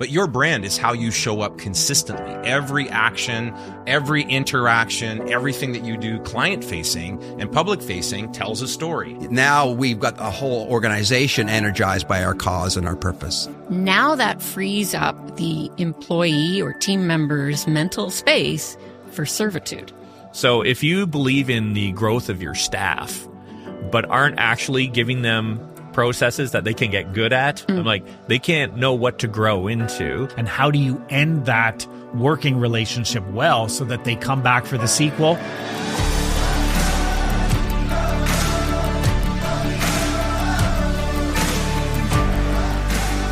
but your brand is how you show up consistently. Every action, every interaction, everything that you do client-facing and public-facing tells a story. Now we've got a whole organization energized by our cause and our purpose. Now that frees up the employee or team member's mental space for servitude. So if you believe in the growth of your staff, but aren't actually giving them processes that they can get good at, I'm like, they can't know what to grow into. And how do you end that working relationship well so that they come back for the sequel?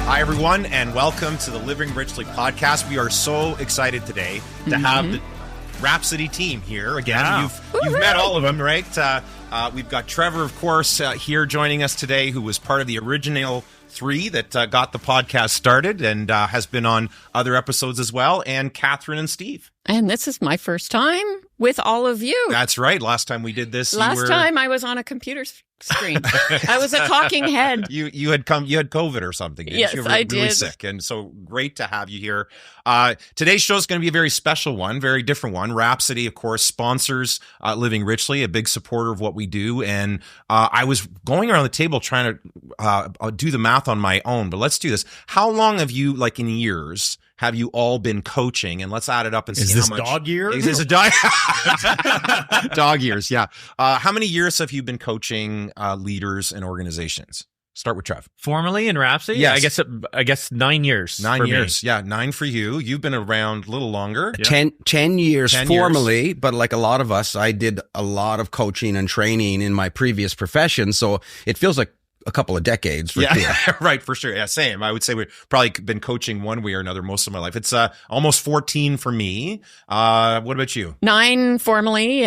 Hi, everyone, and welcome to the Living Richly podcast. We are so excited today to have the Rhapsody team here. Again, you've met all of them, right? We've got Trefor, of course, here joining us today, who was part of the original 3 that got the podcast started and has been on other episodes as well, and Catherine and Steve. And this is my first time with all of you. That's right. Last time we did this, Last time I was on a computer screen. I was a talking head. You had COVID or something. Didn't Yes, you? I Really did. sick, and so great to have you here. Today's show is going to be a very special one, very different one. Rhapsody, of course, sponsors Living Richly, a big supporter of what we do. And I was going around the table trying to do the math on my own, but let's do this. How long have you, like in years, have you all been coaching? And let's add it up and see how much. Dog years? Is this a dog? Dog years, yeah. How many years have you been coaching leaders and organizations? Start with Trev. Formally in Rhapsody? Yes. I guess 9 years. 9 for years. me. Yeah, 9 for you. You've been around a little longer. Yeah. 10 years 10 formally, years. but like a lot of us, I did a lot of coaching and training in my previous profession. So it feels like a couple of decades for sure. Right, for sure. Yeah, same. I would say we've probably been coaching one way or another most of my life. It's almost 14 for me. What about you? 9 formally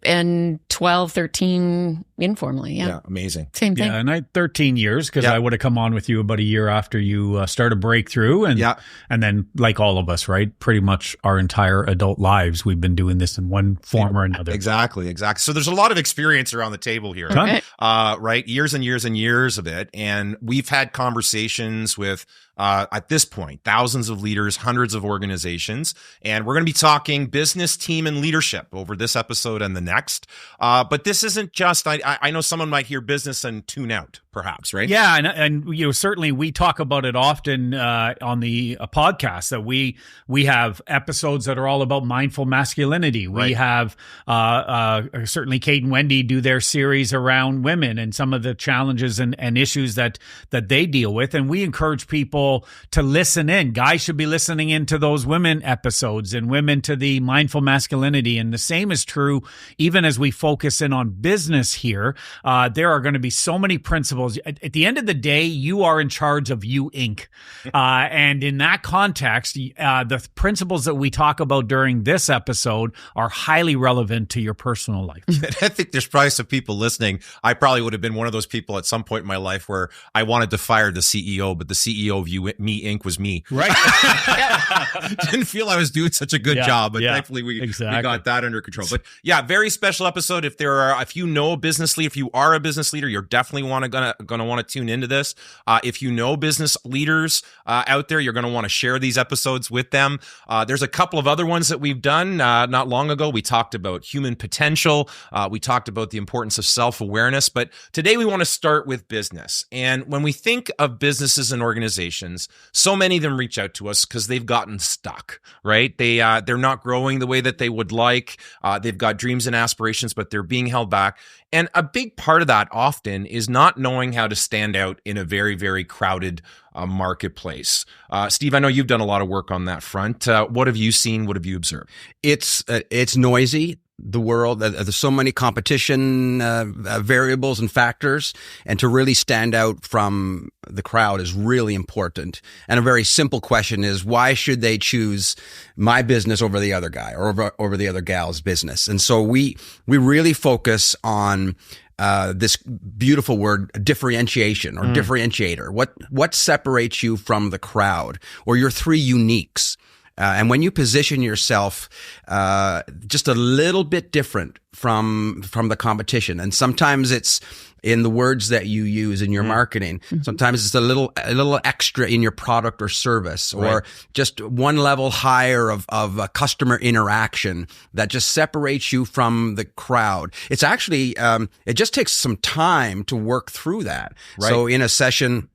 and 12, 13 informally. Yeah. Amazing. Same thing. Yeah, and I 13 years because I would have come on with you about a year after you started Breakthrough. And then like all of us, right? Pretty much our entire adult lives, we've been doing this in one form or another. Exactly. So there's a lot of experience around the table here. Okay. Right? Years and years and years of it. And we've had conversations with, at this point, thousands of leaders, hundreds of organizations. And we're going to be talking business, team, and leadership over this episode and the next. But this isn't just, I know someone might hear business and tune out, perhaps, right? Yeah, and you know, certainly we talk about it often on the podcast that we have episodes that are all about mindful masculinity. We have certainly Kate and Wendy do their series around women and some of the challenges and issues that they deal with, and we encourage people to listen in. Guys should be listening into those women episodes and women to the mindful masculinity, and the same is true even as we focus in on business here. There are going to be so many principles. At the end of the day, you are in charge of you, Inc. And in that context, the principles that we talk about during this episode are highly relevant to your personal life. I think there's probably some people listening. I probably would have been one of those people at some point in my life where I wanted to fire the CEO, but the CEO of Me Inc. was me. Right. Didn't feel I was doing such a good job, but thankfully we got that under control. But yeah, very special episode. If you know a business leader, if you are a business leader, you're definitely gonna want to tune into this. If you know business leaders out there, you're gonna want to share these episodes with them. There's a couple of other ones that we've done not long ago. We talked about human potential. We talked about the importance of self-awareness. But today we want to start with business. And when we think of businesses and organizations, so many of them reach out to us because they've gotten stuck, right? They're not growing the way that they would like. They've got dreams and aspirations, but they're being held back. And a big part of that often is not knowing how to stand out in a very, very crowded marketplace. Steve, I know you've done a lot of work on that front. What have you seen? What have you observed? It's noisy. The world, there's so many competition variables and factors, and to really stand out from the crowd is really important. And a very simple question is, why should they choose my business over the other guy or over the other gal's business? And so we really focus on this beautiful word, differentiation or differentiator. What separates you from the crowd, or your 3 uniques? And when you position yourself just a little bit different from the competition, and sometimes it's in the words that you use in your marketing. Sometimes it's a little extra in your product or service, or just one level higher of a customer interaction that just separates you from the crowd. It's actually, it just takes some time to work through that. Right. So in a session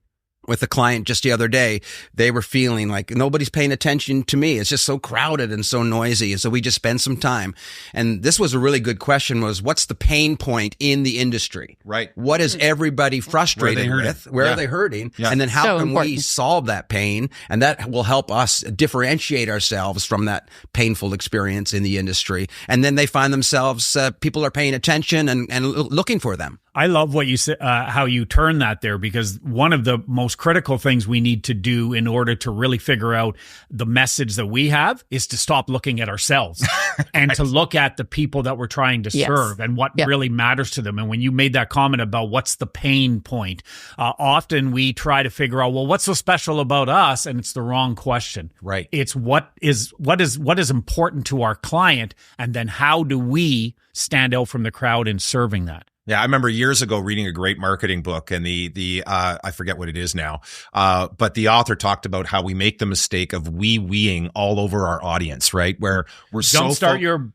with a client just the other day, they were feeling like nobody's paying attention to me. It's just so crowded and so noisy. And so we just spent some time. And this was a really good question, was what's the pain point in the industry? Right. What is everybody frustrated with? Where are they hurting? Yeah. And then how can we solve that pain? And that will help us differentiate ourselves from that painful experience in the industry. And then they find themselves, people are paying attention and looking for them. I love what you say, how you turn that there, because one of the most critical things we need to do in order to really figure out the message that we have is to stop looking at ourselves and to look at the people that we're trying to serve and what really matters to them. And when you made that comment about what's the pain point, often we try to figure out, well, what's so special about us? And it's the wrong question. Right. It's what is important to our client, and then how do we stand out from the crowd in serving that? Yeah, I remember years ago reading a great marketing book, and the I forget what it is now, but the author talked about how we make the mistake of weeing all over our audience, right? Where we're jumpstart your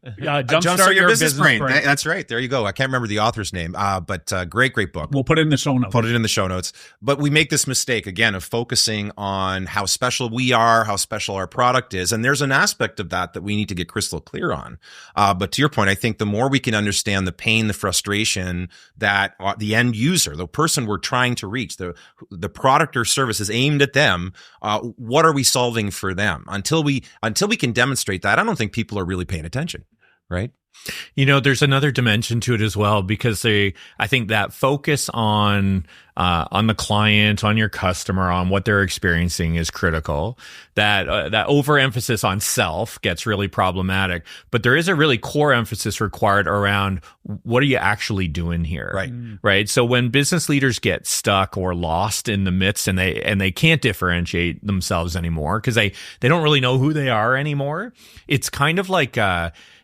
business brain. That's right. There you go. I can't remember the author's name, but great book. We'll put it in the show notes. Put it in the show notes. But we make this mistake again of focusing on how special we are, how special our product is, and there's an aspect of that we need to get crystal clear on. But to your point, I think the more we can understand the pain, the frustration that the end user, the person we're trying to reach, the product or service is aimed at them. What are we solving for them? Until we can demonstrate that, I don't think people are really paying attention, right? You know, there's another dimension to it as well, because I think that focus on the client, on your customer, on what they're experiencing is critical. That overemphasis on self gets really problematic. But there is a really core emphasis required around what are you actually doing here, right? So when business leaders get stuck or lost in the midst, and they can't differentiate themselves anymore because they don't really know who they are anymore, it's kind of like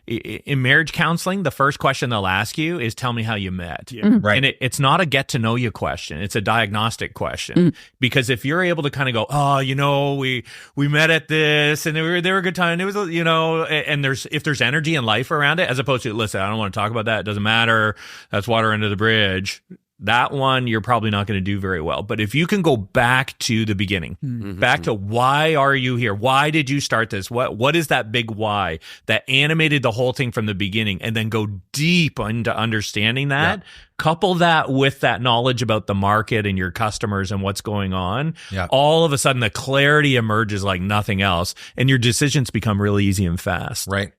in marriage counseling, the first question they'll ask you is, tell me how you met. Right. And it's not a get to know you question. It's a diagnostic question. Because if you're able to kind of go, oh, you know, we met at this and they were a good time. It was, you know, and if there's energy and life around it, as opposed to, listen, I don't want to talk about that. It doesn't matter. That's water under the bridge. That one, you're probably not going to do very well. But if you can go back to the beginning, back to why are you here? Why did you start this? What is that big why that animated the whole thing from the beginning, and then go deep into understanding that, couple that with that knowledge about the market and your customers and what's going on, all of a sudden the clarity emerges like nothing else, and your decisions become really easy and fast. Right.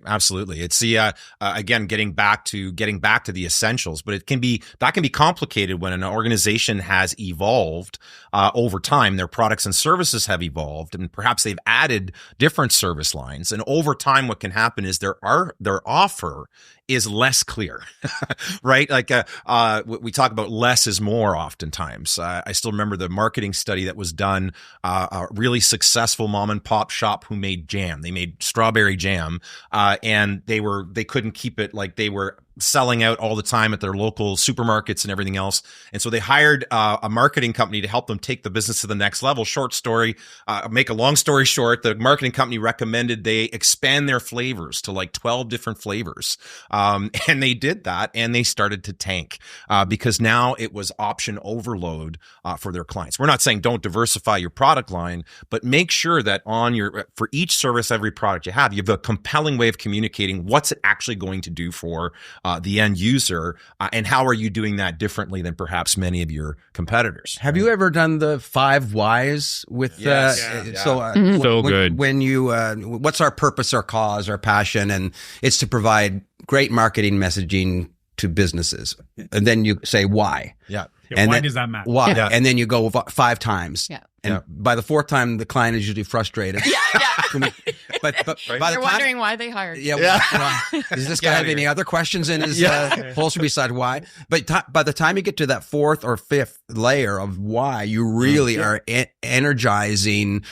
Absolutely. It's the, again, getting back to the essentials, but that can be complicated when an organization has evolved, over time. Their products and services have evolved, and perhaps they've added different service lines. And over time, what can happen is their offer is less clear, right? Like, we talk about less is more oftentimes. I still remember the marketing study that was done, a really successful mom and pop shop who made jam. They made strawberry jam, and they couldn't keep it, like they were selling out all the time at their local supermarkets and everything else. And so they hired a marketing company to help them take the business to the next level. Short story, make a long story short, the marketing company recommended they expand their flavors to like 12 different flavors. And they did that, and they started to tank because now it was option overload for their clients. We're not saying don't diversify your product line, but make sure that for each service, every product you have a compelling way of communicating what's it actually going to do for the end user, and how are you doing that differently than perhaps many of your competitors? Have you ever done the 5 whys with? So good. When you, what's our purpose, our cause, our passion, and it's to provide great marketing messaging to businesses, and then you say why. And why does that matter? Why? Yeah. And then you go 5 times. Yeah. And by the fourth time, the client is usually frustrated. But by they're wondering why they hired. Does this guy have any other questions in his holster besides why? But by the time you get to that fourth or fifth layer of why, you really are energizing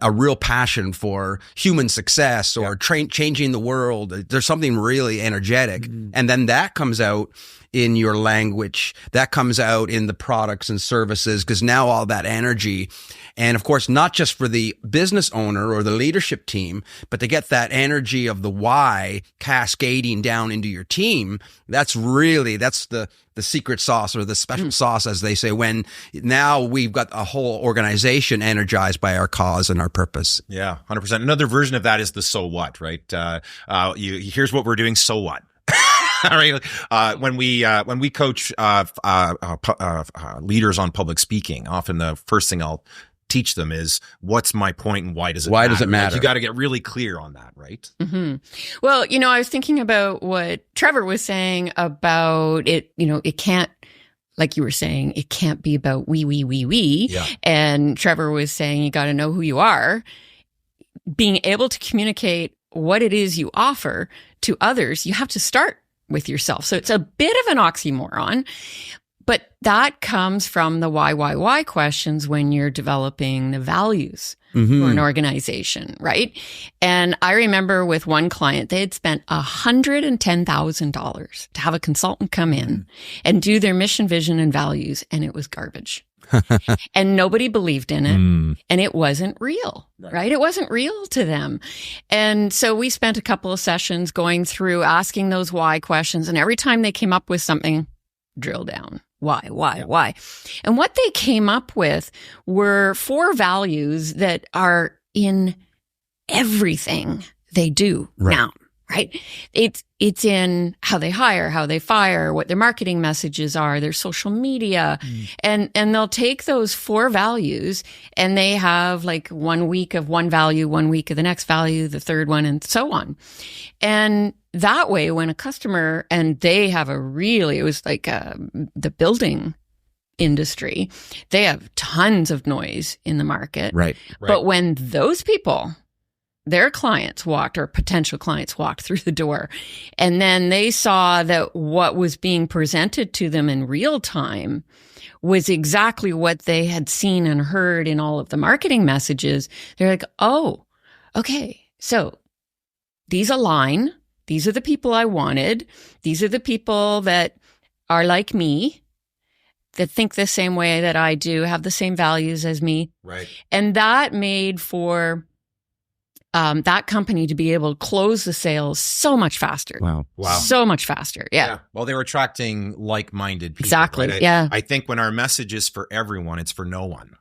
a real passion for human success or changing the world. There's something really energetic. And then that comes out in your language, that comes out in the products and services, because now all that energy, and of course, not just for the business owner or the leadership team, but to get that energy of the why cascading down into your team, that's the secret sauce or the special sauce, as they say, when now we've got a whole organization energized by our cause and our purpose. Yeah, 100%. Another version of that is the so what, right? Here's what we're doing, so what? All right. When we coach leaders on public speaking, often the first thing I'll teach them is, what's my point and why does it matter? Why does it matter? Like, you got to get really clear on that, right? Mm-hmm. Well, I was thinking about what Trevor was saying about it. It can't, like you were saying, it can't be about we. Yeah. And Trevor was saying, you got to know who you are. Being able to communicate what it is you offer to others, you have to start with yourself. So it's a bit of an oxymoron, but that comes from the why questions when you're developing the values for an organization, right? And I remember with one client, they had spent $110,000 to have a consultant come in and do their mission, vision, and values, and it was garbage. And nobody believed in it, and it wasn't real, right? It wasn't real to them. And so we spent a couple of sessions going through asking those why questions, and every time they came up with something, drill down. Why? And what they came up with were 4 values that are in everything they do now, right? It's in how they hire, how they fire, what their marketing messages are, their social media. And they'll take those 4 values and they have like 1 week of one value, 1 week of the next value, the third one, and so on. And that way, when a customer, and they have it was like the building industry, they have tons of noise in the market. Right. But when those people, their clients walked, or potential clients walked through the door, and then they saw that what was being presented to them in real time was exactly what they had seen and heard in all of the marketing messages, they're like, oh, okay, so these align. These are the people I wanted. These are the people that are like me, that think the same way that I do, have the same values as me. Right. And that made for that company to be able to close the sales so much faster. Wow. So much faster. Yeah. Well, they were attracting like-minded people. Exactly. Right? I think when our message is for everyone, it's for no one.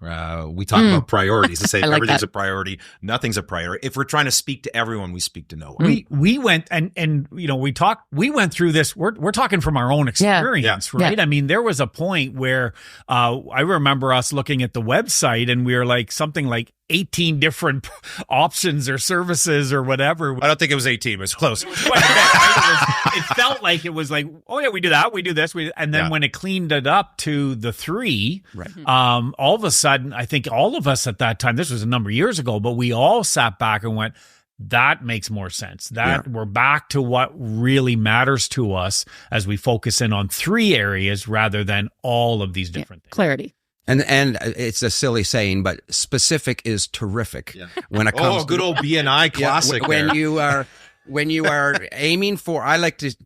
We talk about priorities to say everything's a priority, nothing's a priority. If we're trying to speak to everyone, we speak to no one. We went and we went through this. We're talking from our own experience, right? Yeah. I mean, there was a point where I remember us looking at the website and we were like something like 18 different options or services or whatever. I don't think it was 18. It was close. It felt like it was like, oh yeah, we do that, we do this, and then when it cleaned it up to the 3, all of a sudden, I think all of us at that time, this was a number of years ago, but we all sat back and went, that makes more sense. We're back to what really matters to us as we focus in on 3 areas rather than all of these different things. Clarity. And it's a silly saying, but specific is terrific when it comes. Good old BNI classic. When you are aiming for, I like to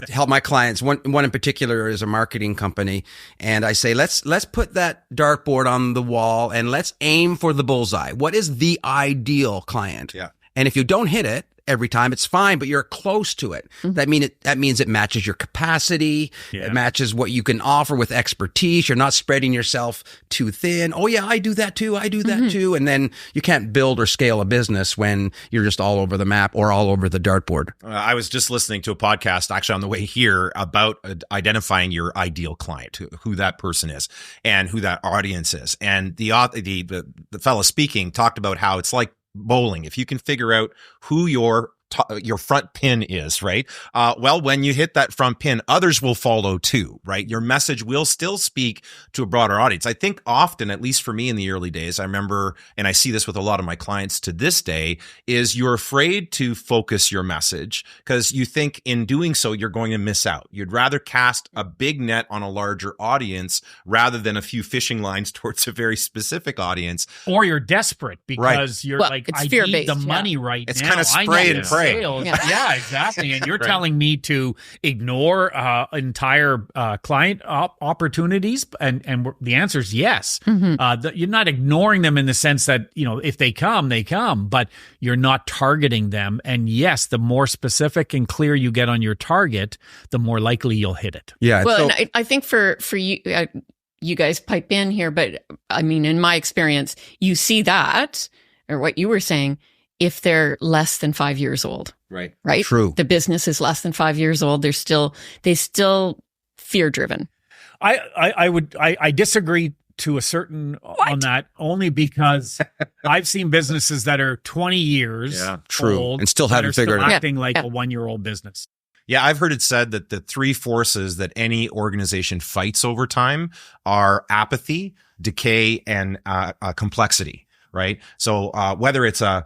help my clients. One in particular is a marketing company, and I say let's put that dartboard on the wall and let's aim for the bullseye. What is the ideal client? Yeah. And if you don't hit it every time, it's fine, but you're close to it. That means it matches your capacity. It matches what you can offer with expertise. You're not spreading yourself too thin. Oh yeah, I do that too. I do that too. And then you can't build or scale a business when you're just all over the map or all over the dartboard. I was just listening to a podcast actually on the way here about identifying your ideal client, who that person is and who that audience is. And the fellow speaking talked about how it's like bowling. If you can figure out who your your front pin is, right? Well, when you hit that front pin, others will follow too, right? Your message will still speak to a broader audience. I think often, at least for me in the early days, I remember, and I see this with a lot of my clients to this day, is you're afraid to focus your message because you think in doing so, you're going to miss out. You'd rather cast a big net on a larger audience rather than a few fishing lines towards a very specific audience. Or you're desperate because you're like, I need the money right now. It's kind of spray and pray. Yeah, exactly. And you're telling me to ignore entire client opportunities, and the answer is yes. You're not ignoring them in the sense that, if they come, they come, but you're not targeting them. And yes, the more specific and clear you get on your target, the more likely you'll hit it. Yeah. Well, and I think for you, you guys pipe in here, but I mean, in my experience, you see that, or what you were saying, if they're less than 5 years old. Right. Right. True. The business is less than 5 years old. They still fear driven. I disagree to a certain on that, only because I've seen businesses that are 20 years old and still haven't figured it out. Acting like a 1-year-old business. Yeah, I've heard it said that the three forces that any organization fights over time are apathy, decay, and complexity, right? So whether it's a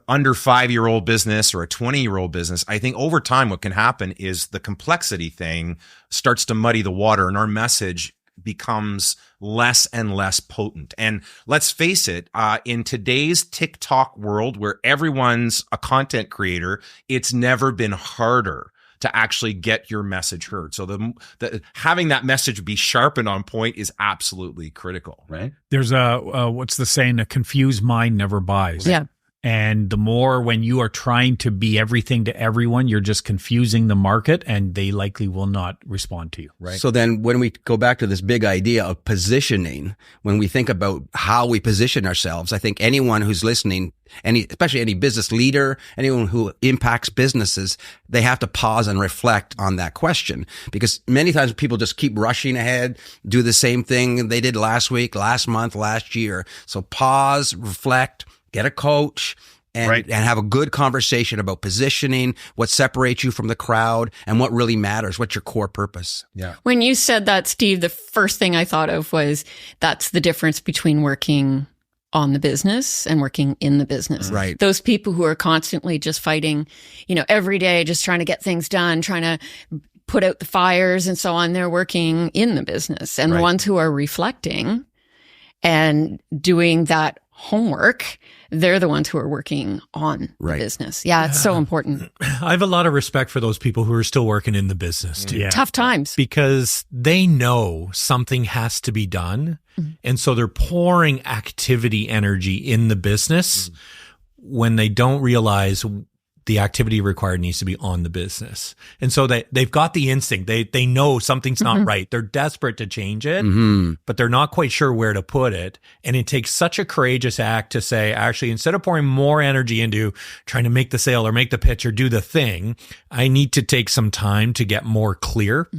under 5-year-old business or a 20-year-old business, I think over time what can happen is the complexity thing starts to muddy the water and our message becomes less and less potent. And let's face it, in today's TikTok world where everyone's a content creator, it's never been harder to actually get your message heard. So the having that message be sharp and on point is absolutely critical, right? There's what's the saying? A confused mind never buys. Yeah. And the more when you are trying to be everything to everyone, you're just confusing the market and they likely will not respond to you. Right. So then when we go back to this big idea of positioning, when we think about how we position ourselves, I think anyone who's listening, especially any business leader, anyone who impacts businesses, they have to pause and reflect on that question, because many times people just keep rushing ahead, do the same thing they did last week, last month, last year. So pause, reflect, get a coach, and have a good conversation about positioning, what separates you from the crowd, and what really matters, what's your core purpose. Yeah. When you said that, Steve, the first thing I thought of was that's the difference between working on the business and working in the business. Right. Those people who are constantly just fighting, every day, just trying to get things done, trying to put out the fires and so on, they're working in the business. And the ones who are reflecting and doing that homework, they're the ones who are working on the business. Yeah, it's so important. I have a lot of respect for those people who are still working in the business too. Yeah. Tough times. Because they know something has to be done. And so they're pouring activity energy in the business when they don't realize the activity required needs to be on the business. And so they've got the instinct. They know something's not right. They're desperate to change it, but they're not quite sure where to put it. And it takes such a courageous act to say, actually, instead of pouring more energy into trying to make the sale or make the pitch or do the thing, I need to take some time to get more clear.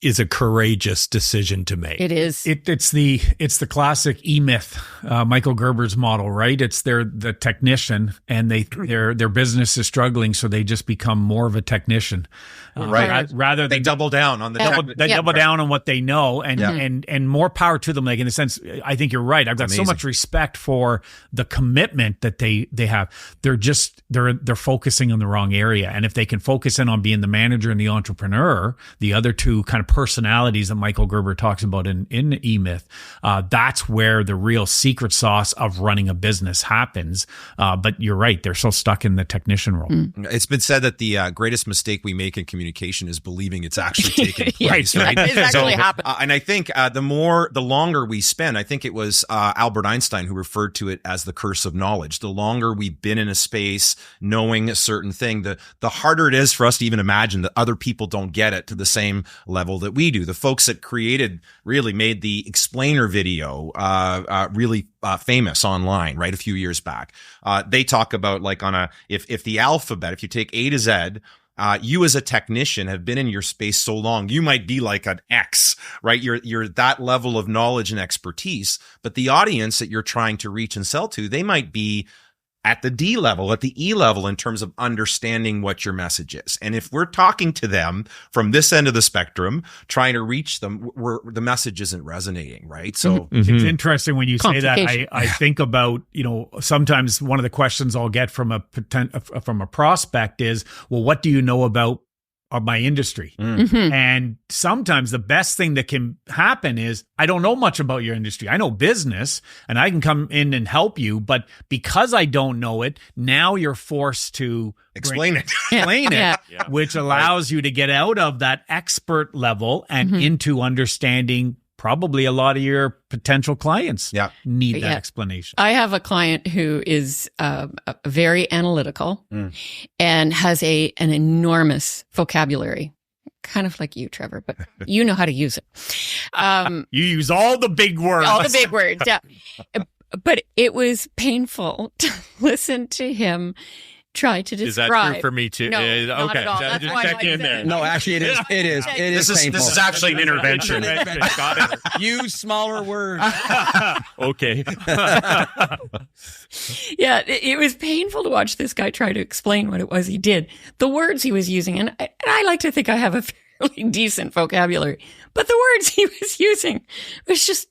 Is a courageous decision to make. It is. It's the classic E-Myth, Michael Gerber's model, right? It's the technician, and their business is struggling, so they just become more of a technician, rather than they double down on the double down on what they know, and more power to them. Like, in a sense, I think you're right. I've got so much respect for the commitment that they have. They're focusing on the wrong area, and if they can focus in on being the manager and the entrepreneur, the other two kind of personalities that Michael Gerber talks about in E-Myth, that's where the real secret sauce of running a business happens. But you're right, they're so stuck in the technician role. It's been said that the greatest mistake we make in communication is believing it's actually taking place. Right? It's actually happened. And I think the longer we spend, I think it was Albert Einstein who referred to it as the curse of knowledge. The longer we've been in a space knowing a certain thing, the harder it is for us to even imagine that other people don't get it to the same level that we do. The folks that really made the explainer video really famous online, right, a few years back. They talk about, like, if the alphabet, if you take A to Z, you as a technician have been in your space so long, you might be like an X, right? You're that level of knowledge and expertise, but the audience that you're trying to reach and sell to, they might be at the D level, at the E level, in terms of understanding what your message is. And if we're talking to them from this end of the spectrum, trying to reach them, the message isn't resonating, right? So it's interesting when you say that. I think about, sometimes one of the questions I'll get from a prospect is, well, what do you know about my industry? And sometimes the best thing that can happen is, I don't know much about your industry. I know business and I can come in and help you, but because I don't know it, now you're forced to explain it, which allows you to get out of that expert level and into understanding. Probably a lot of your potential clients need that explanation. I have a client who is very analytical and has an enormous vocabulary, kind of like you, Trevor, but you know how to use it. You use all the big words. All the big words, yeah. But it was painful to listen to him try to describe. Is that true for me too? No, okay. not at all. That's just why check in there. No, actually, it is painful. This is actually an intervention. Got it. Use smaller words. Okay. Yeah, it was painful to watch this guy try to explain what it was he did. The words he was using, and I like to think I have a fairly decent vocabulary, but the words he was using was just,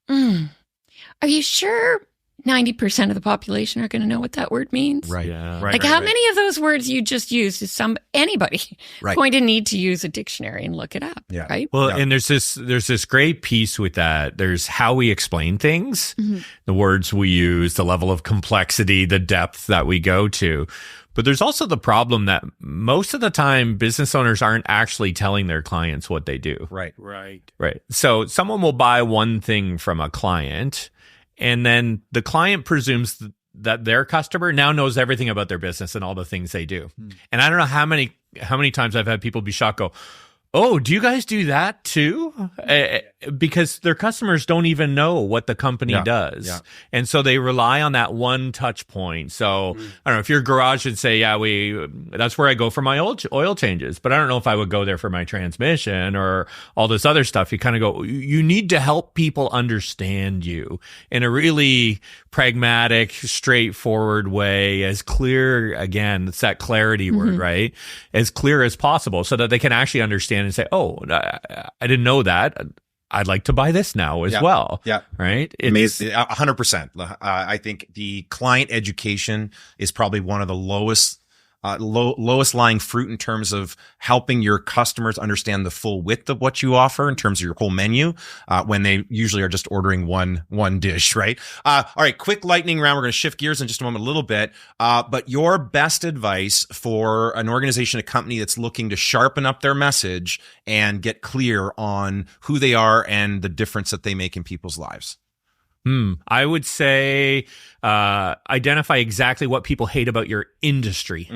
are you sure 90% of the population are going to know what that word means? Right. Yeah. Like how many of those words you just used is anybody going to need to use a dictionary and look it up? Yeah. Right. Well, and there's this great piece with that. There's how we explain things, the words we use, the level of complexity, the depth that we go to. But there's also the problem that most of the time business owners aren't actually telling their clients what they do. Right. So someone will buy one thing from a client, and then the client presumes that their customer now knows everything about their business and all the things they do. And I don't know how many times I've had people be shocked, go, oh, do you guys do that too? Because their customers don't even know what the company does. Yeah. And so they rely on that one touch point. So I don't know if your garage would say, that's where I go for my oil changes, but I don't know if I would go there for my transmission or all this other stuff. You kind of go, you need to help people understand you in a really pragmatic, straightforward way, as clear, again, it's that clarity word, right? As clear as possible so that they can actually understand and say, oh, I didn't know that. I'd like to buy this now as well. Yeah. Right. Amazing. 100%. I think the client education is probably one of the lowest lying fruit in terms of helping your customers understand the full width of what you offer in terms of your whole menu, when they usually are just ordering one dish, right? All right, quick lightning round. We're going to shift gears in just a moment, a little bit. But your best advice for an organization, a company that's looking to sharpen up their message and get clear on who they are and the difference that they make in people's lives. I would say identify exactly what people hate about your industry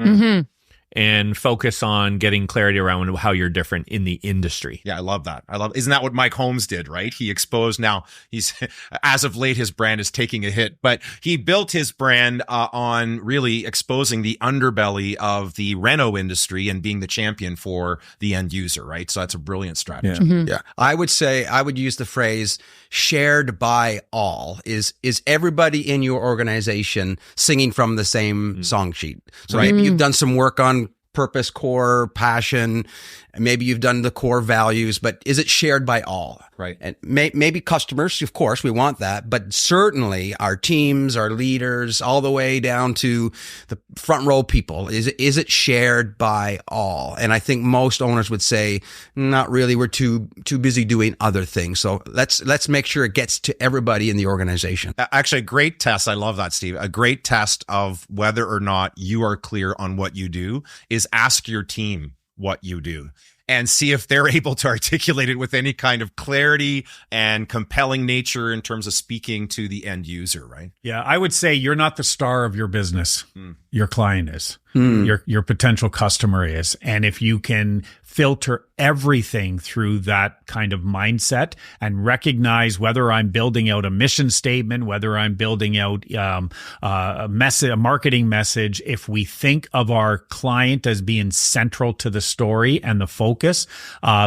and focus on getting clarity around how you're different in the industry. Yeah, I love that. Isn't that what Mike Holmes did, right? He exposed, now he's, as of late, his brand is taking a hit, but he built his brand on really exposing the underbelly of the reno industry and being the champion for the end user, right? So that's a brilliant strategy. Yeah. I would say, I would use the phrase shared by all. Is everybody in your organization singing from the same song sheet? So maybe you've done some work on purpose, core, passion, and maybe you've done the core values, but is it shared by all? Right. And maybe customers, of course, we want that, but certainly our teams, our leaders, all the way down to the front row people. Is it shared by all? And I think most owners would say, not really. We're too busy doing other things. So let's make sure it gets to everybody in the organization. Actually, a great test. I love that, Steve. A great test of whether or not you are clear on what you do is ask your team what you do and see if they're able to articulate it with any kind of clarity and compelling nature in terms of speaking to the end user, right? Yeah, I would say you're not the star of your business. Your client is. Your potential customer is. And if you can filter everything through that kind of mindset and recognize whether I'm building out a mission statement, whether I'm building out a marketing message, if we think of our client as being central to the story and the focus,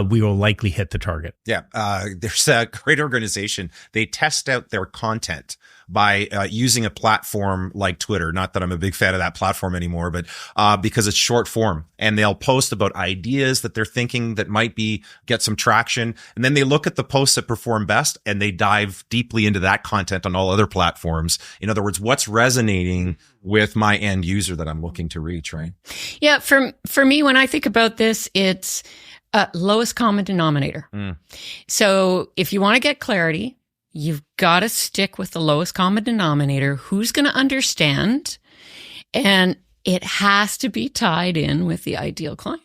we will likely hit the target. Yeah. There's a great organization. They test out their content by using a platform like Twitter. Not that I'm a big fan of that platform anymore, but because it's short form, and they'll post about ideas that they're thinking that might get some traction. And then they look at the posts that perform best and they dive deeply into that content on all other platforms. In other words, what's resonating with my end user that I'm looking to reach, right? Yeah. For me, when I think about this, it's lowest common denominator. So if you want to get clarity, you've got to stick with the lowest common denominator. Who's going to understand? And it has to be tied in with the ideal client.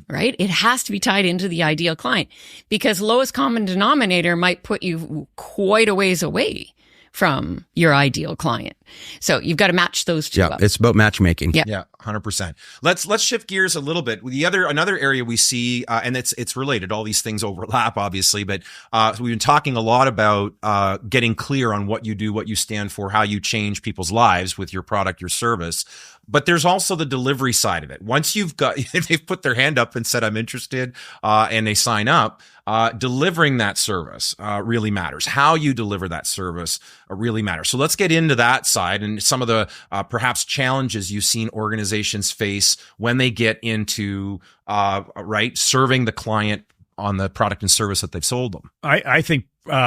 Right? It has to be tied into the ideal client, because lowest common denominator might put you quite a ways away from your ideal client. So you've got to match those two up. It's about matchmaking. Yeah, 100%. Let's shift gears a little bit. Another area we see, and it's related. All these things overlap, obviously, but we've been talking a lot about getting clear on what you do, what you stand for, how you change people's lives with your product, your service. But there's also the delivery side of it. Once they've put their hand up and said, I'm interested, and they sign up, delivering that service really matters. How you deliver that service really matters. So let's get into that side and some of the perhaps challenges you've seen organizations face when they get into serving the client on the product and service that they've sold them. I think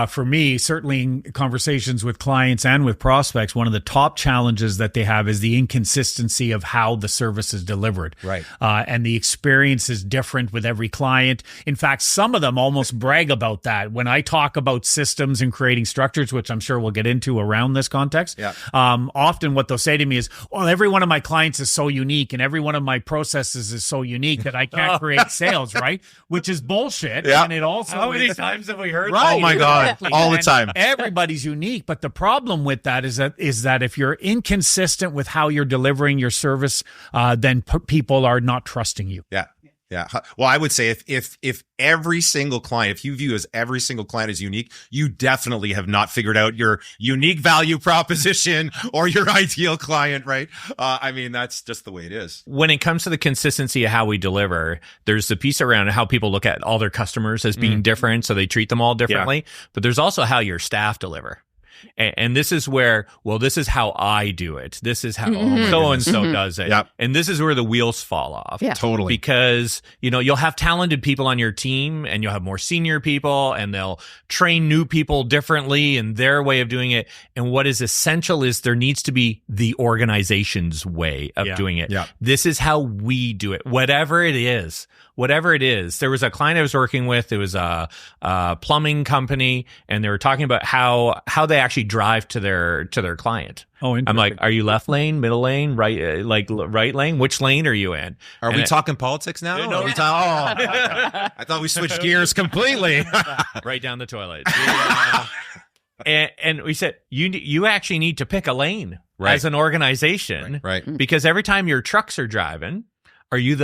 for me, certainly in conversations with clients and with prospects, one of the top challenges that they have is the inconsistency of how the service is delivered. Right. And the experience is different with every client. In fact, some of them almost brag about that. When I talk about systems and creating structures, which I'm sure we'll get into around this context, often what they'll say to me is, well, every one of my clients is so unique and every one of my processes is so unique that I can't create sales, right? Which is bullshit. Yeah. And it also How many times have we heard that? Oh my God. All the time. Everybody's unique. But the problem with that is that if you're inconsistent with how you're delivering your service, then people are not trusting you. Yeah. Yeah. Well, I would say if every single client, if you view as every single client is unique, you definitely have not figured out your unique value proposition or your ideal client, right? I mean, that's just the way it is. When it comes to the consistency of how we deliver, there's the piece around how people look at all their customers as being different, so they treat them all differently. But there's also how your staff deliver. And this is where, well, this is how I do it. This is how so-and-so does it. Yep. And this is where the wheels fall off. Yeah. Totally. Because, you'll have talented people on your team and you'll have more senior people and they'll train new people differently in their way of doing it. And what is essential is there needs to be the organization's way of doing it. Yeah. This is how we do it, whatever it is. Whatever it is. There was a client I was working with. It was a plumbing company, and they were talking about how they actually drive to their client. Oh, I'm like, are you left lane, middle lane, right, right lane? Which lane are you in? Are we talking politics now? No. I thought we switched gears completely. Right down the toilet. And we said, you actually need to pick a lane as an organization. Right. Because every time your trucks are driving, are you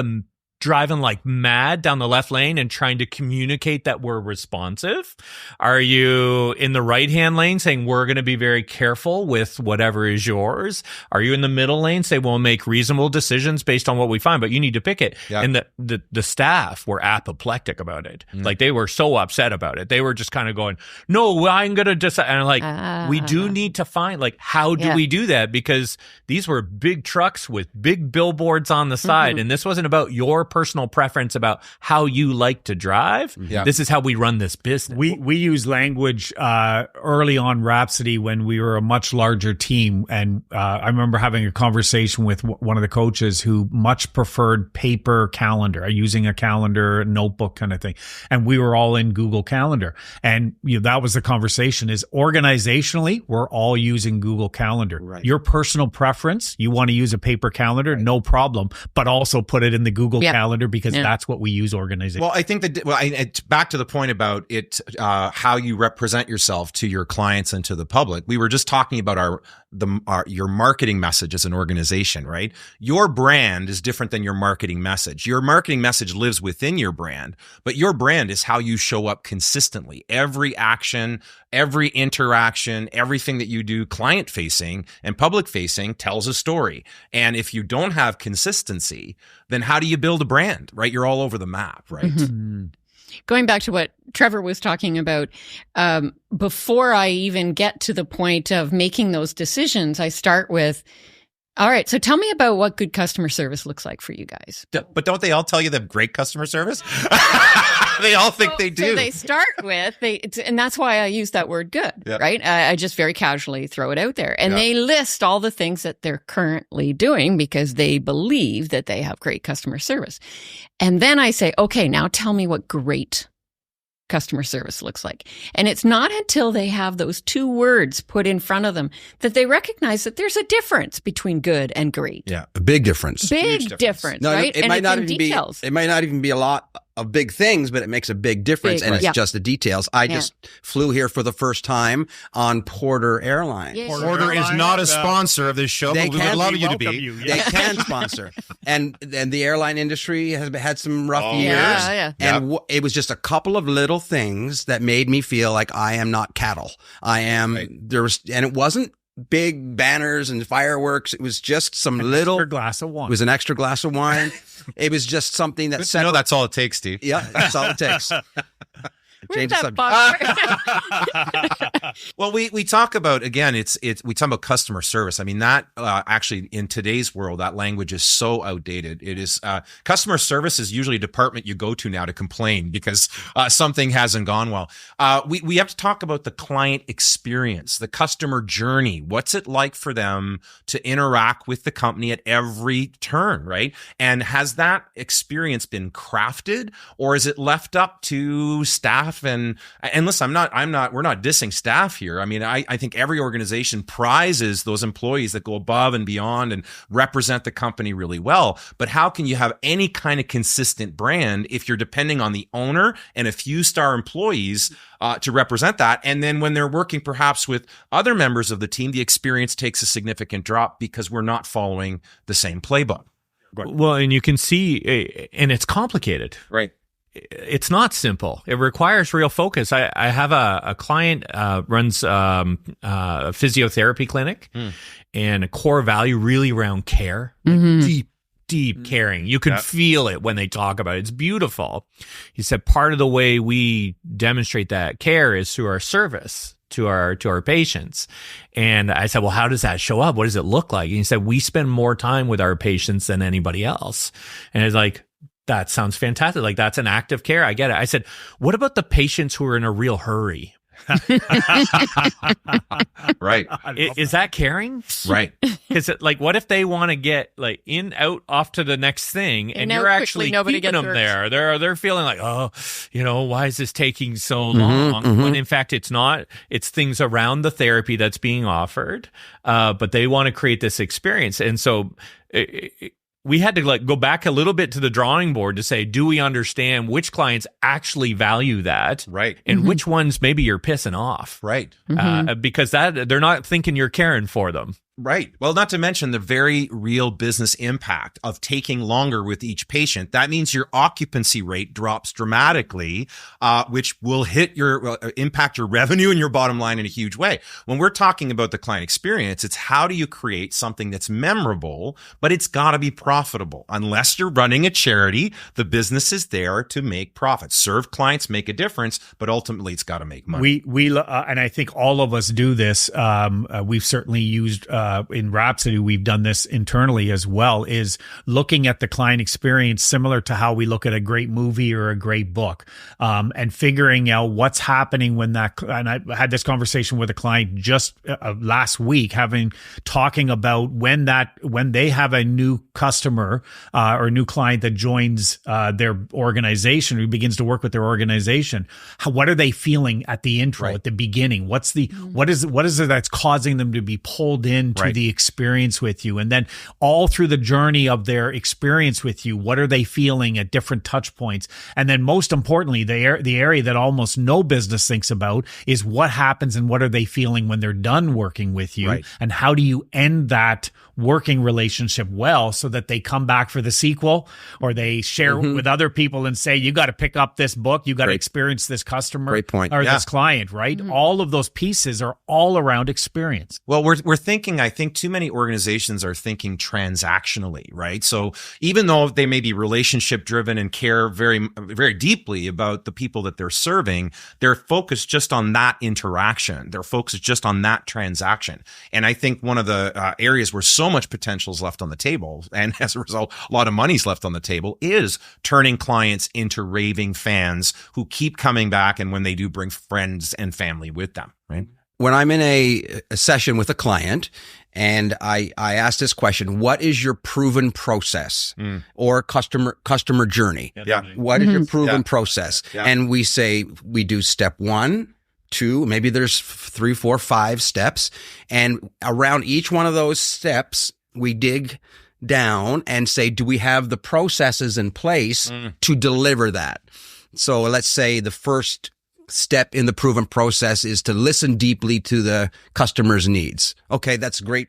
driving like mad down the left lane and trying to communicate that we're responsive? Are you in the right-hand lane saying we're going to be very careful with whatever is yours? Are you in the middle lane saying we'll make reasonable decisions based on what we find, but you need to pick it? Yeah. And the staff were apoplectic about it. Like they were so upset about it. They were just kind of going, no, I'm going to decide. And I'm like, we do need to find, like, how do we do that? Because these were big trucks with big billboards on the side. And this wasn't about your personal preference about how you like to drive. Yeah. This is how we run this business. We use language early on Rhapsody when we were a much larger team. And I remember having a conversation with one of the coaches who much preferred paper calendar, using a calendar, notebook kind of thing. And we were all in Google Calendar. And that was the conversation, is organizationally, we're all using Google Calendar. Right. Your personal preference, you want to use a paper calendar, no problem, but also put it in the Google Calendar, because that's what we use organizationally. Well, I think that, it's back to the point about it, how you represent yourself to your clients and to the public. We were just talking about your marketing message as an organization, right? Your brand is different than your marketing message. Your marketing message lives within your brand, but your brand is how you show up consistently. Every action, every interaction, everything that you do client facing and public facing tells a story. And if you don't have consistency, then how do you build a brand, right? You're all over the map, right? going back to what Trefor was talking about, before I even get to the point of making those decisions, I start with, all right, so tell me about what good customer service looks like for you guys. But don't they all tell you they have great customer service? They all think they do. So they start with, and that's why I use that word good, right? I just very casually throw it out there. And they list all the things that they're currently doing because they believe that they have great customer service. And then I say, okay, now tell me what great customer service looks like. And it's not until they have those two words put in front of them that they recognize that there's a difference between good and great. Yeah, a big difference. Big difference, no, right? It might not even details. It might not even be a lot of big things, but it makes a big difference, and it's just the details. I just flew here for the first time on Porter Airlines. Yes. Porter is not a sponsor of this show, but we would love you to be. They can sponsor. And the airline industry has had some rough years. Yeah. And it was just a couple of little things that made me feel like I am not cattle. I am, and it wasn't big banners and fireworks. It was just some little glass of wine. It was an extra glass of wine. It was just something that said, that's all it takes, Steve. Yeah, that's all it takes. Change the subject. Well, we talk about, again, we talk about customer service. I mean, that actually in today's world, that language is so outdated. It is customer service is usually a department you go to now to complain because something hasn't gone well. We have to talk about the client experience, the customer journey. What's it like for them to interact with the company at every turn, right? And has that experience been crafted, or is it left up to staff? And listen, we're not dissing staff here. I mean, I think every organization prizes those employees that go above and beyond and represent the company really well. But how can you have any kind of consistent brand if you're depending on the owner and a few star employees to represent that? And then when they're working perhaps with other members of the team, the experience takes a significant drop because we're not following the same playbook. Well, and you can see, and it's complicated. Right. It's not simple. It requires real focus. I have a client runs a physiotherapy clinic, and a core value really around care, deep caring. You can feel it when they talk about it. It's beautiful. He said part of the way we demonstrate that care is through our service to our patients. And I said, well, how does that show up? What does it look like? And he said, we spend more time with our patients than anybody else. And it's like, that sounds fantastic. Like, that's an act of care. I get it. I said, what about the patients who are in a real hurry? Right. Is that caring? Right. Because like, what if they want to get like in, out, off to the next thing, and you're actually keeping them there? They're feeling like, oh, why is this taking so long? When in fact it's not. It's things around the therapy that's being offered, but they want to create this experience, and so. We had to go back a little bit to the drawing board to say, do we understand which clients actually value that? Right. And which ones maybe you're pissing off? Right. Because they're not thinking you're caring for them. Right. Well, not to mention the very real business impact of taking longer with each patient. That means your occupancy rate drops dramatically, which will impact your revenue and your bottom line in a huge way. When we're talking about the client experience, it's how do you create something that's memorable, but it's got to be profitable. Unless you're running a charity, the business is there to make profits. Serve clients, make a difference, but ultimately it's got to make money. We and I think all of us do this. We've certainly used in Rhapsody, we've done this internally as well, is looking at the client experience similar to how we look at a great movie or a great book, and figuring out what's happening when and I had this conversation with a client just last week, talking about when they have a new customer or a new client that joins their organization, who begins to work with their organization. What are they feeling at the intro, at the beginning? What is it that's causing them to be pulled into the experience with you? And then all through the journey of their experience with you, what are they feeling at different touch points? And then most importantly, the area that almost no business thinks about is what happens and what are they feeling when they're done working with you? And how do you end that working relationship well so that they come back for the sequel, or they share with other people and say, you got to pick up this book, you got to experience this customer or this client, right? All of those pieces are all around experience. Well, we're thinking, I I think too many organizations are thinking transactionally, right? So even though they may be relationship driven and care very, very deeply about the people that they're serving, they're focused just on that interaction. They're focused just on that transaction. And I think one of the areas where so much potential is left on the table, and as a result, a lot of money's left on the table, is turning clients into raving fans who keep coming back, and when they do, bring friends and family with them, right? When I'm in a session with a client and I ask this question, what is your proven process or customer journey? Yeah. What is your proven process? Yeah. And we say we do step 1, 2, maybe there's 3, 4, 5 steps. And around each one of those steps, we dig down and say, do we have the processes in place to deliver that? So let's say the first step in the proven process is to listen deeply to the customer's needs. Okay, that's great.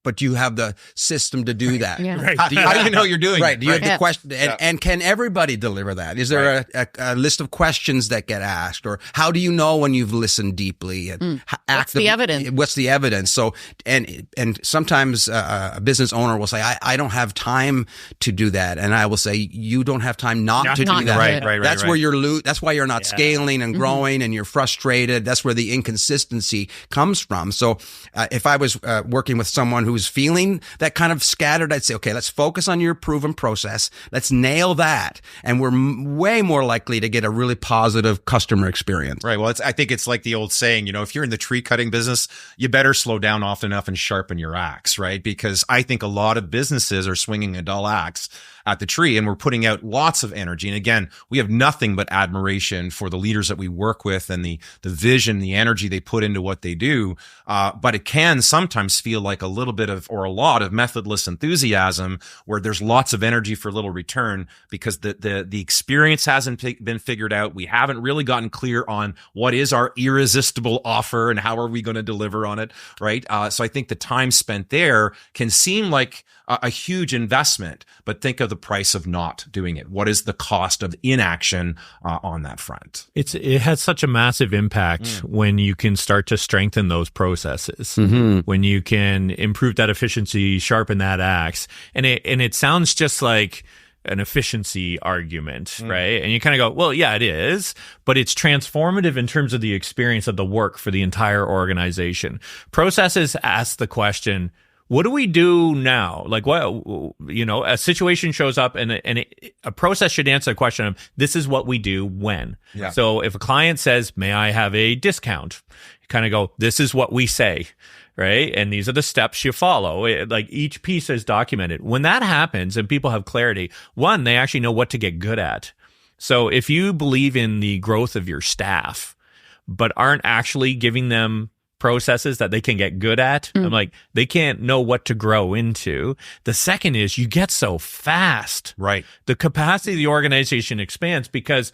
But do you have the system to do that? Yeah. Right. How do you know you're doing right. it? Do you have the question? And can everybody deliver that? Is there a list of questions that get asked? Or how do you know when you've listened deeply? And what's the evidence? What's the evidence? So, and sometimes a business owner will say, I don't have time to do that. And I will say, you don't have time not to do that. Right. That's where you're that's why you're not scaling and growing and you're frustrated. That's where the inconsistency comes from. So if I was working with someone who's feeling that kind of scattered, I'd say, okay, let's focus on your proven process. Let's nail that. And we're way more likely to get a really positive customer experience. Right. Well, I think it's like the old saying, if you're in the tree cutting business, you better slow down often enough and sharpen your axe, right? Because I think a lot of businesses are swinging a dull axe at the tree, and we're putting out lots of energy. And again, we have nothing but admiration for the leaders that we work with and the vision, the energy they put into what they do. But it can sometimes feel like a little bit of, or a lot of, methodless enthusiasm where there's lots of energy for little return because the experience hasn't been figured out. We haven't really gotten clear on what is our irresistible offer and how are we going to deliver on it, right? So I think the time spent there can seem like a huge investment, but think of the price of not doing it. What is the cost of inaction on that front? It has such a massive impact when you can start to strengthen those processes, when you can improve that efficiency, sharpen that axe. And it sounds just like an efficiency argument, right? And you kind of go, well, yeah, it is, but it's transformative in terms of the experience of the work for the entire organization. Processes ask the question, what do we do now? Like, what, a situation shows up and a process should answer the question of, this is what we do when. Yeah. So if a client says, may I have a discount? You kind of go, this is what we say, right? And these are the steps you follow. Like each piece is documented. When that happens and people have clarity, one, they actually know what to get good at. So if you believe in the growth of your staff, but aren't actually giving them processes that they can get good at, I'm like, they can't know what to grow into. The second is you get so fast. Right. The capacity of the organization expands because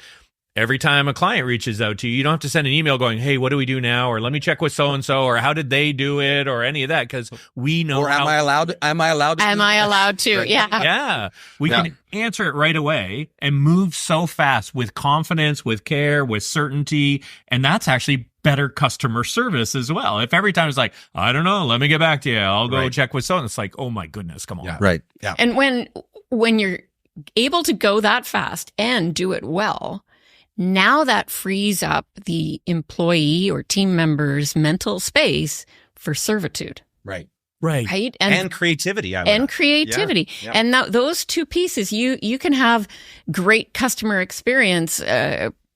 every time a client reaches out to you, you don't have to send an email going, hey, what do we do now? Or let me check with so-and-so, or how did they do it, or any of that, because we know. Or am I allowed to? Am I allowed to? Right. Yeah. Yeah. We can answer it right away and move so fast with confidence, with care, with certainty. And that's actually better customer service as well. If every time it's like, I don't know, let me get back to you, I'll go check with so-and-so. It's like, oh my goodness, come on. Yeah. Right. Yeah. And when you're able to go that fast and do it well, now that frees up the employee or team member's mental space for servitude. Right. Right. And creativity. Creativity. Yeah. And now those two pieces, you can have great customer experience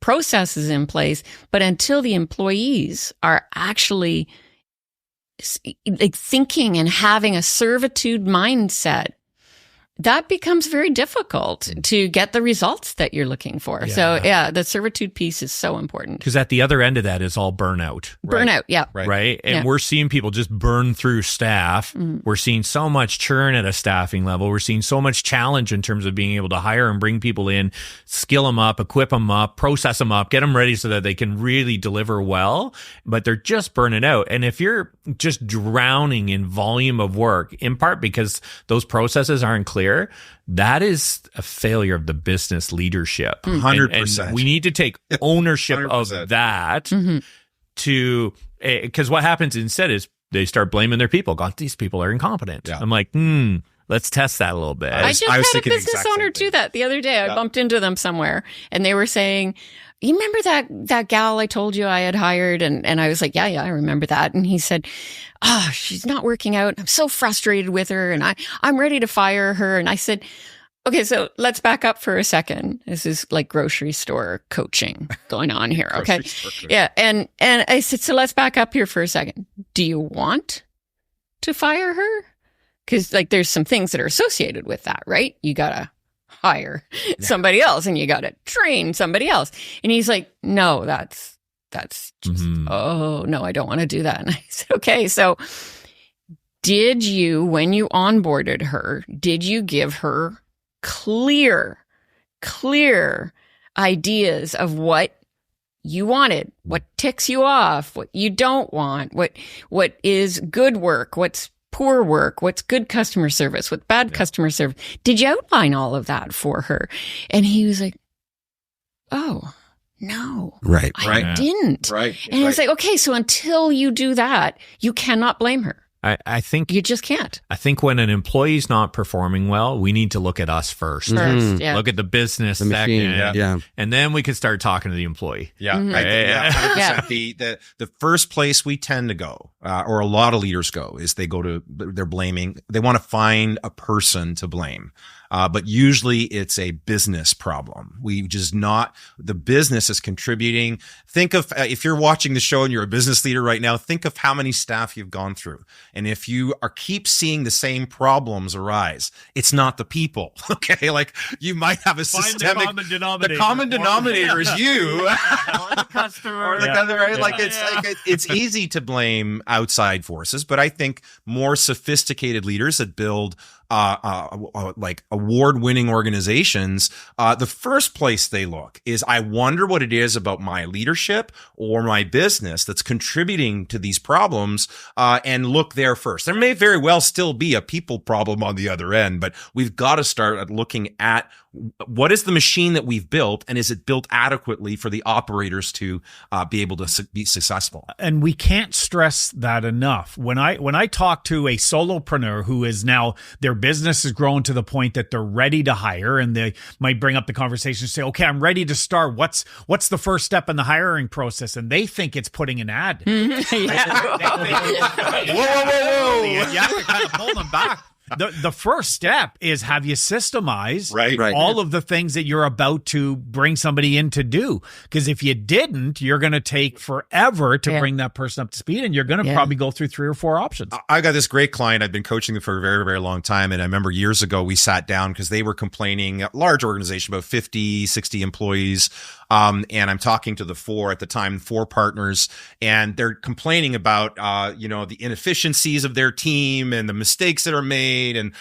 processes in place, but until the employees are actually like thinking and having a servitude mindset, that becomes very difficult to get the results that you're looking for. Yeah. So the servitude piece is so important. Because at the other end of that is all burnout. Burnout, yeah. Right. And we're seeing people just burn through staff. We're seeing so much churn at a staffing level. We're seeing so much challenge in terms of being able to hire and bring people in, skill them up, equip them up, process them up, get them ready so that they can really deliver well, but they're just burning out. And if you're just drowning in volume of work, in part because those processes aren't clear, that is a failure of the business leadership. 100%. And we need to take ownership 100%. of that to, because what happens instead is they start blaming their people. God, these people are incompetent. Yeah. I'm like, let's test that a little bit. I just had a business owner do that the other day. I bumped into them somewhere and they were saying, you remember that gal I told you I had hired? And I was like, yeah, I remember that. And he said, she's not working out. I'm so frustrated with her and I'm ready to fire her. And I said, okay, so let's back up for a second. This is like grocery store coaching going on here. Okay. Yeah. And I said, so let's back up here for a second. Do you want to fire her? Because like there's some things that are associated with that, right? You gotta hire somebody else and you gotta train somebody else. And he's like, no, that's just, oh no, I don't want to do that. And I said, okay, so did you, when you onboarded her, did you give her clear ideas of what you wanted, what ticks you off, what you don't want, what is good work, what's poor work, what's good customer service, what's bad customer service? Did you outline all of that for her? And he was like, oh, no. Right. I didn't. Right. And I was like, okay, so until you do that, you cannot blame her. I think you just can't. I think when an employee's not performing well, we need to look at us first. Look at the business second, and then we can start talking to the employee. Yeah, 100%. The first place we tend to go, or a lot of leaders go, is they're blaming. They want to find a person to blame. But usually it's a business problem. The business is contributing. Think of, if you're watching the show and you're a business leader right now, think of how many staff you've gone through. And if you keep seeing the same problems arise, it's not the people. Okay. Like you might have a systemic, the common denominator is you or the customer or the other, right? Like it's easy to blame outside forces, but I think more sophisticated leaders that build like award-winning organizations, the first place they look is, I wonder what it is about my leadership or my business that's contributing to these problems, and look there first. There may very well still be a people problem on the other end, but we've got to start looking at what is the machine that we've built, and is it built adequately for the operators to be able to be successful? And we can't stress that enough. When I talk to a solopreneur who is now, their business has grown to the point that they're ready to hire, and they might bring up the conversation and say, okay, I'm ready to start. What's the first step in the hiring process? And they think it's putting an ad. Whoa. You have to kind of pull them back. The first step is, have you systemized all of the things that you're about to bring somebody in to do? Because if you didn't, you're going to take forever to bring that person up to speed, and you're going to probably go through 3 or 4 options. I got this great client. I've been coaching them for a very, very long time. And I remember years ago, we sat down because they were complaining, a large organization, about 50, 60 employees. And I'm talking to the 4 partners, and they're complaining about, the inefficiencies of their team and the mistakes that are made, and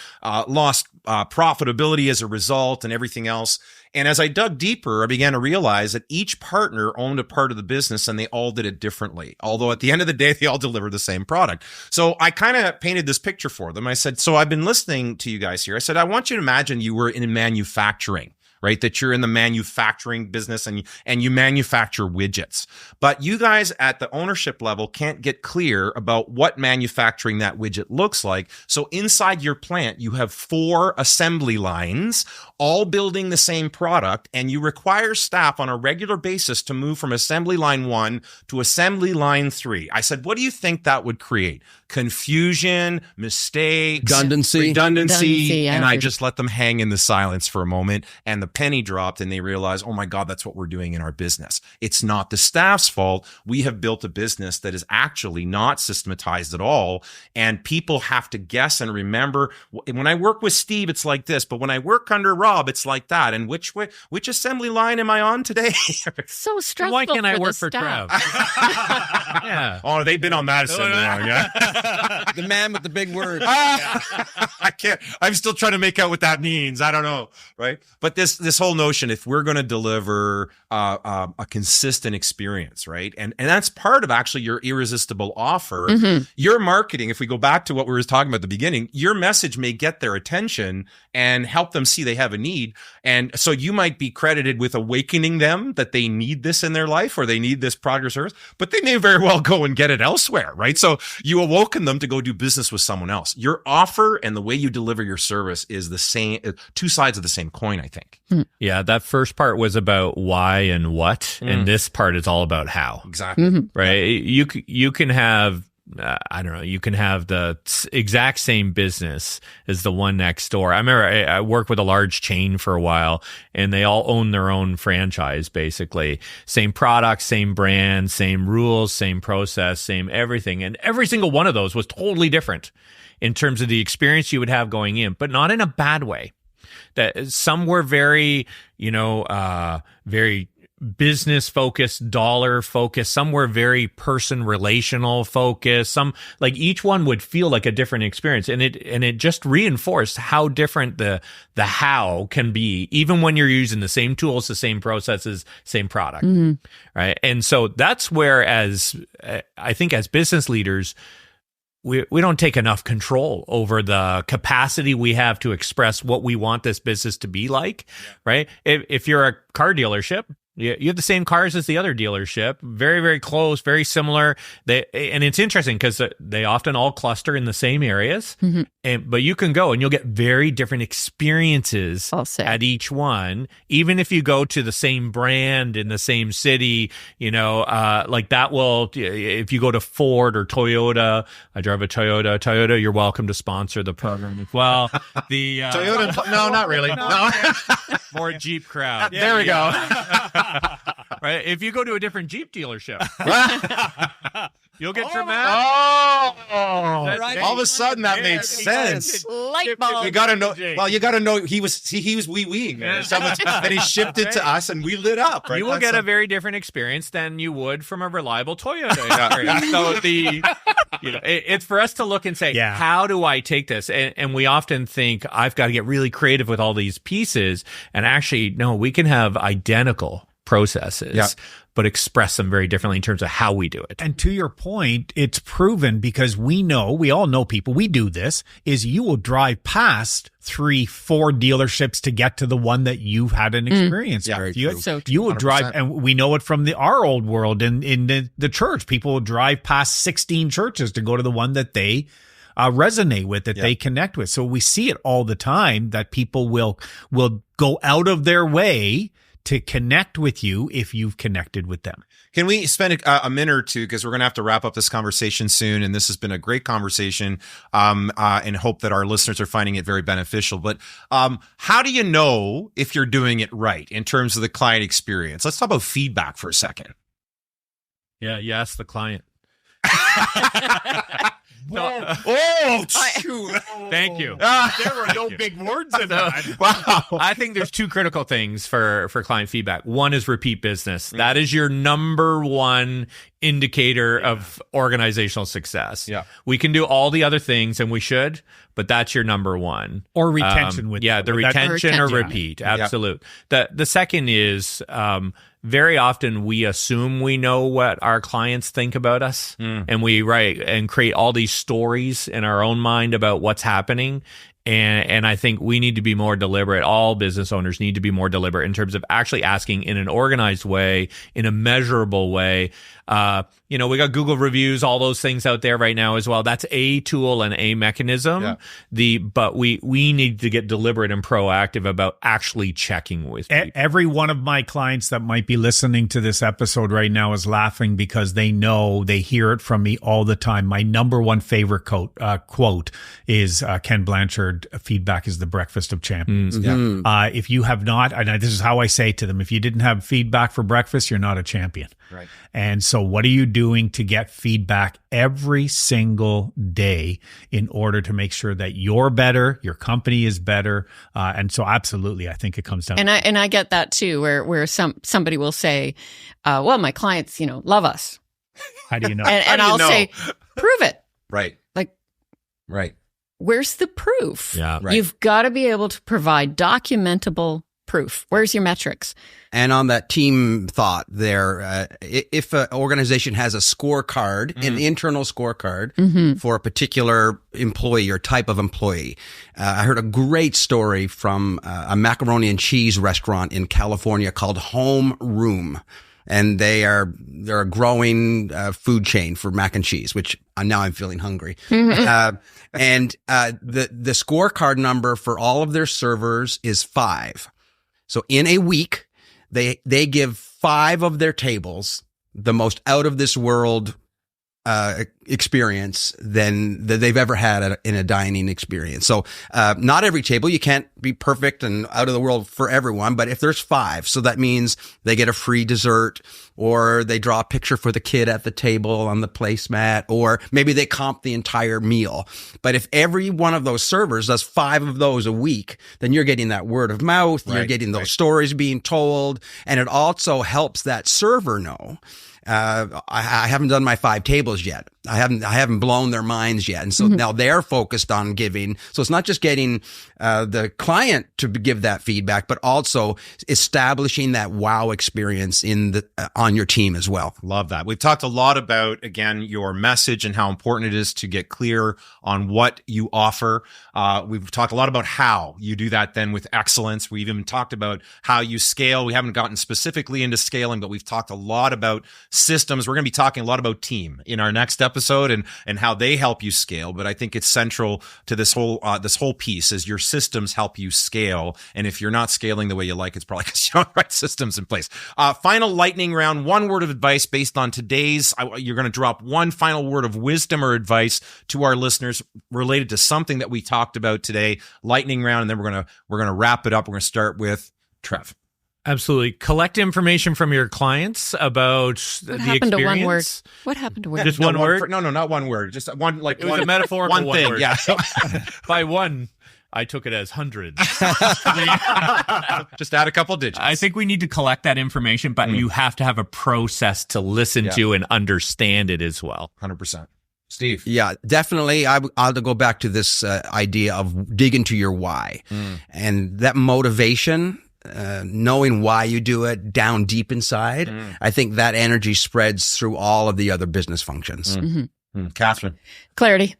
lost profitability as a result, and everything else. And as I dug deeper, I began to realize that each partner owned a part of the business, and they all did it differently. Although at the end of the day, they all delivered the same product. So I kind of painted this picture for them. I said, so I've been listening to you guys here. I said, I want you to imagine you were in manufacturing. Right, that you're in the manufacturing business and you manufacture widgets. But you guys at the ownership level can't get clear about what manufacturing that widget looks like. So inside your plant, you have 4 assembly lines, all building the same product, and you require staff on a regular basis to move from assembly line 1 to assembly line 3. I said, what do you think that would create? Confusion, mistakes, redundancy, and I just let them hang in the silence for a moment, and the penny dropped, and they realized, oh my God, that's what we're doing in our business. It's not the staff's fault. We have built a business that is actually not systematized at all, and people have to guess and remember, when I work with Steve, it's like this, but when I work under Rob, it's like that. And which assembly line am I on today? So stressful. Why can't I work for Trev? Yeah. Oh, they've been on that assembly line. Yeah. The man with the big words. I can't. I'm still trying to make out what that means. I don't know, right? But this whole notion, if we're going to deliver a consistent experience, right, and that's part of actually your irresistible offer. Your marketing, if we go back to what we were talking about at the beginning, your message may get their attention and help them see they have a need, and so you might be credited with awakening them that they need this in their life or they need this product or service, but they may very well go and get it elsewhere, right? So you awoke hooking them to go do business with someone else. Your offer and the way you deliver your service is the same, two sides of the same coin, I think. Yeah, that first part was about why and what, and this part is all about how. Exactly. Right? You can have I don't know, you can have the exact same business as the one next door. I remember I worked with a large chain for a while, and they all own their own franchise, basically. Same product, same brand, same rules, same process, same everything. And every single one of those was totally different in terms of the experience you would have going in, but not in a bad way. That some were very, very business focused, dollar focused. Some were very person relational focused. Some, like, each one would feel like a different experience, and it just reinforced how different the how can be, even when you're using the same tools, the same processes, same product, right? And so that's where, as I think, as business leaders, we don't take enough control over the capacity we have to express what we want this business to be like, right? If you're a car dealership, you have the same cars as the other dealership, very, very close, very similar. And it's interesting because they often all cluster in the same areas. But you can go and you'll get very different experiences at each one. Even if you go to the same brand in the same city, like that will, if you go to Ford or Toyota, I drive a Toyota, you're welcome to sponsor the program as well. The Toyota, no, not really. No. More Jeep crowd. There we go. Right? If you go to a different Jeep dealership, you'll get dramatic. Right. All of a sudden, that made sense. Light bulb. You got to know. Well, you got to know he was wee-weeing, man. And he shipped it to us, and we lit up. Right? You will get a very different experience than you would from a reliable Toyota. So it's for us to look and say, how do I take this? And we often think I've got to get really creative with all these pieces, and actually, no, we can have identical processes, but express them very differently in terms of how we do it. And to your point, it's proven, because we all know people, we do this, is you will drive past 3-4 dealerships to get to the one that you've had an experience with. You will drive, and we know it from our old world in the church. People will drive past 16 churches to go to the one that they resonate with, that they connect with. So we see it all the time, that people will go out of their way to connect with you if you've connected with them. Can we spend a minute or two, because we're going to have to wrap up this conversation soon, and this has been a great conversation, and hope that our listeners are finding it very beneficial. But how do you know if you're doing it right in terms of the client experience? Let's talk about feedback for a second. Yeah, you ask the client. Thank you. There were no big words in that. Wow. I think there's two critical things for client feedback. One is repeat business. That is your number one indicator of organizational success. We can do all the other things, and we should, but that's your number one. Or retention retention or repeat. Absolute. The second is very often we assume we know what our clients think about us, and we write and create all these stories in our own mind about what's happening. And I think we need to be more deliberate. All business owners need to be more deliberate in terms of actually asking in an organized way, in a measurable way. We got Google reviews, all those things out there right now as well. That's a tool and a mechanism. But we need to get deliberate and proactive about actually checking with people. Every one of my clients that might be listening to this episode right now is laughing, because they hear it from me all the time. My number one favorite quote is Ken Blanchard: feedback is the breakfast of champions. If you have not, and this is how I say to them, if you didn't have feedback for breakfast, you're not a champion. Right. And so what are you doing to get feedback every single day in order to make sure that you're better, your company is better? And so absolutely, I think it comes down. And I get that too, where somebody will say, well, my clients, love us. How do you know? And I'll say, prove it. Right. Right. Where's the proof? Yeah. Right. You've got to be able to provide documentable proof. Where's your metrics? And on that team thought there, if an organization has a scorecard, an internal scorecard for a particular employee or type of employee, I heard a great story from a macaroni and cheese restaurant in California called Home Room. and they're a growing food chain for mac and cheese, which now I'm feeling hungry. And the scorecard number for all of their servers is 5. So in a week, they give 5 of their tables the most out of this world experience than that they've ever had in a dining experience. So not every table, you can't be perfect and out of the world for everyone, but if there's 5, so that means they get a free dessert, or they draw a picture for the kid at the table on the placemat, or maybe they comp the entire meal. But if every one of those servers does 5 of those a week, then you're getting that word of mouth, you're getting those stories being told, and it also helps that server know, I haven't done my 5 tables yet. I haven't blown their minds yet. And so now they're focused on giving. So it's not just getting the client to give that feedback, but also establishing that wow experience on your team as well. Love that. We've talked a lot about, again, your message and how important it is to get clear on what you offer. We've talked a lot about how you do that then with excellence. We've even talked about how you scale. We haven't gotten specifically into scaling, but we've talked a lot about systems. We're going to be talking a lot about team in our next episode and how they help you scale. But I think it's central to this whole piece is your systems help you scale. And if you're not scaling the way you like, it's probably because you don't have the right systems in place. Final lightning round, 1 word of advice based on today's. You're going to drop 1 final word of wisdom or advice to our listeners related to something that we talked about today. Lightning round, and then we're going to wrap it up. We're going to start with Trev. Absolutely. Collect information from your clients about the experience. To one word? What happened to one? Just one word? No, not one word. Just one, like it was one, a metaphorical one thing. Word. Yeah. By one, I took it as hundreds. Just add a couple digits. I think we need to collect that information, but you have to have a process to listen to and understand it as well. 100%. Steve. Yeah, definitely. I'll go back to this idea of dig into your why. And that motivation, knowing why you do it down deep inside, I think that energy spreads through all of the other business functions. Catherine. Clarity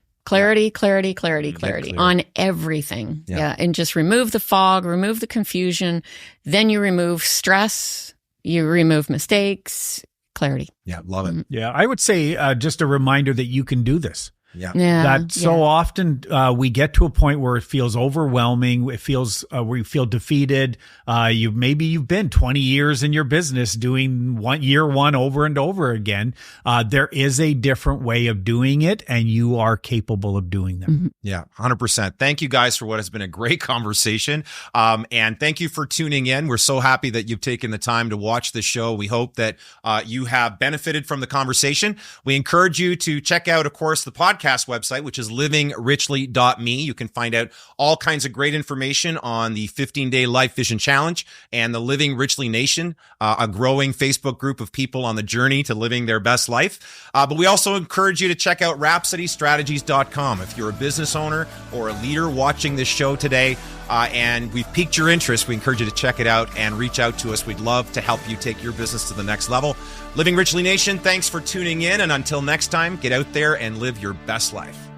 on everything. Yeah. And just remove the fog, remove the confusion. Then you remove stress, you remove mistakes, clarity. Yeah, love it. Yeah, I would say just a reminder that you can do this. Yeah. That so often we get to a point where it feels overwhelming. It feels we feel defeated. You've been 20 years in your business doing year one over and over again. There is a different way of doing it, and you are capable of doing them. Yeah, 100%. Thank you guys for what has been a great conversation. And thank you for tuning in. We're so happy that you've taken the time to watch the show. We hope that you have benefited from the conversation. We encourage you to check out, of course, the podcast website, which is livingrichley.me. You can find out all kinds of great information on the 15-day Life Vision Challenge and the Living Richly Nation, a growing Facebook group of people on the journey to living their best life. But we also encourage you to check out rhapsodystrategies.com. If you're a business owner or a leader watching this show today, and we've piqued your interest, we encourage you to check it out and reach out to us. We'd love to help you take your business to the next level. Living Richly Nation, thanks for tuning in. And until next time, get out there and live your best life.